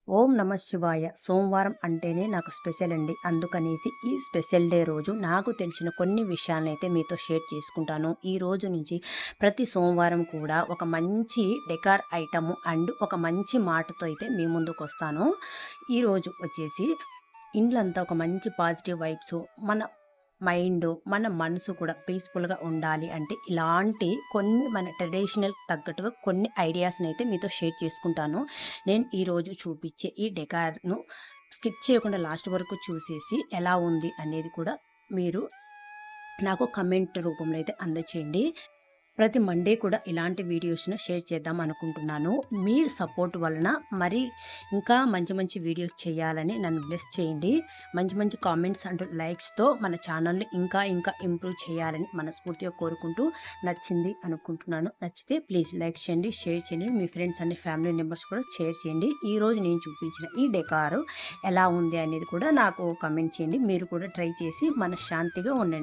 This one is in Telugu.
ఓం నమ శివాయ. సోమవారం అంటేనే నాకు స్పెషల్ అండి. అందుకనేసి ఈ స్పెషల్ డే రోజు నాకు తెలిసిన కొన్ని విషయాలనైతే మీతో షేర్ చేసుకుంటాను. ఈ రోజు నుంచి ప్రతి సోమవారం కూడా ఒక మంచి డెకార్ ఐటము అండ్ ఒక మంచి మాటతో అయితే మీ ముందుకొస్తాను. ఈరోజు వచ్చేసి ఇండ్లంతా ఒక మంచి పాజిటివ్ వైబ్స్, మన మైండ్, మన మనసు కూడా పీస్‌ఫుల్‌గా ఉండాలి అంటే ఇలాంటి కొన్ని మన ట్రెడిషనల్ తగ్గట్టుగా కొన్ని ఐడియాస్‌నైతే మీతో షేర్ చేసుకుంటాను. నేను ఈరోజు చూపిచ్చే ఈ డెకార్‌ను స్కిప్ చేయకుండా లాస్ట్ వరకు చూసేసి ఎలా ఉంది అనేది కూడా మీరు నాకు కమెంట్ రూపంలో అయితే అందచేయండి. ప్రతి మండే కూడా ఇలాంటి వీడియోస్‌ను షేర్ చేద్దాం అనుకుంటున్నాను. మీ సపోర్ట్ వలన మరి ఇంకా మంచి మంచి వీడియోస్ చేయాలని నన్ను బ్లెస్ చేయండి. మంచి మంచి కామెంట్స్ అండ్ లైక్స్‌తో మన ఛానల్‌ని ఇంకా ఇంకా ఇంప్రూవ్ చేయాలని మనస్ఫూర్తిగా కోరుకుంటూ నచ్చింది అనుకుంటున్నాను. నచ్చితే ప్లీజ్ లైక్ చేయండి, షేర్ చేయండి. మీ ఫ్రెండ్స్ అండ్ ఫ్యామిలీ మెంబర్స్ కూడా షేర్ చేయండి. ఈరోజు నేను చూపించిన ఈ డెకార్ ఎలా ఉంది అనేది కూడా నాకు కామెంట్ చేయండి. మీరు కూడా ట్రై చేసి మనశ్శాంతిగా ఉండండి.